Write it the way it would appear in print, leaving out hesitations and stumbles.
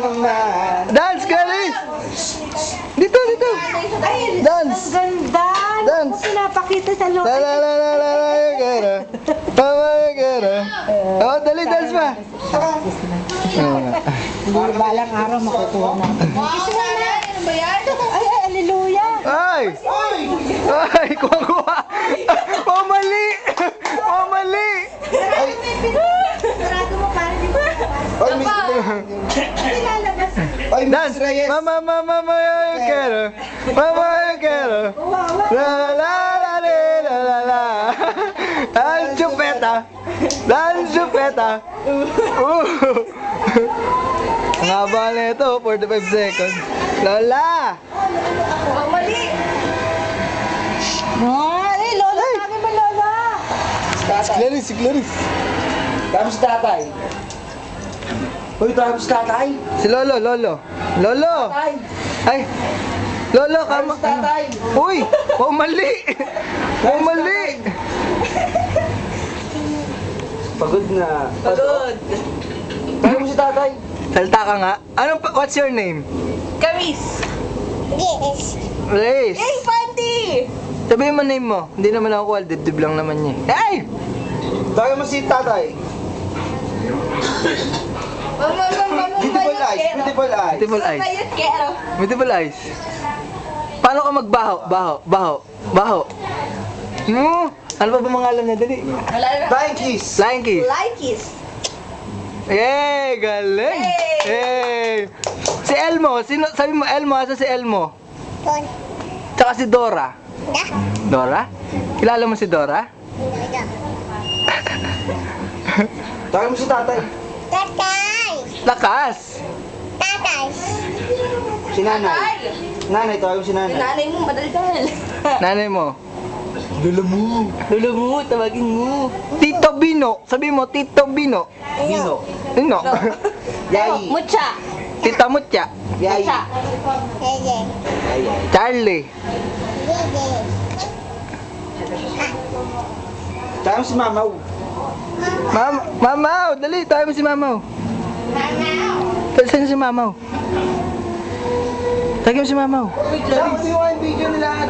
Dance, Clarice! Dito, dito! Ay, Dance! ang ganda! Dance! Ano pinapakita sa loob? La la la la la la you get her. Mama you get her. Oh, dali, dance pa! Hindi balang araw makukuha na. Kasi nga na, ano ba yan? Ay, aleluya! Ay! Ay, kuha-kuha! Oh, mali! Oh, mali! Sarado mo para di ba? Ay, Miss Nilalabas. Ay, Miss Dance! Reyes. Mama, mama, mama you get her. Mama you get her. La la la la la la. Dance chupeta! Dance chupeta! Ang haba na ito, 45 seconds. Lola! Ay, lola, sabi mo lola. Si Clarice, si Clarice. Tapos tatay. Uy, tapos tatay. Si Lolo, Lolo. Lolo! Tatay. Ay! Lolo, kama. Tapos tatay. Uy! Mali! Mali! Pagod na. Pagod. Tayo mo si tatay. Salta ka nga. What's your name? Kamis. Race. Hey, Panty! Sabihin mo name mo. Hindi naman ako kuwal. Dibdib lang naman niya. Ay! Tayo mo si tatay. Beautiful eyes, beautiful eyes. Beautiful eyes. Kero. Beautiful eyes. Paano ka magbaho? Baho. Baho. Baho. Ano pa ba mangalan niya? Dali. Wala na. Flying kiss. Flying kiss. Likes. Yay! Galing! Yay! Si Elmo. Sino? Sabi mo Elmo. Asa si Elmo? Tsaka si Dora. Dora? Kilala mo si Dora? Tayo mo si tatay. Lakas! Si nanay. Nanay, tayo mo si nanay. Nanay mo, madaldal. Nanay mo. Lula mo. Lolo mo, tawagin mo. Tito Bino. Sabi mo, Tito Bino. Bino. Sino? Yai. Mucha. Tita Mutya. Yai. Mucha. Charlie. Tayo mo si mamaw. Mamaw! Dali, tayo mo si Mamaw. Saan si Mamaw? Tagyan mo si Mamaw. Dapat yung video nila.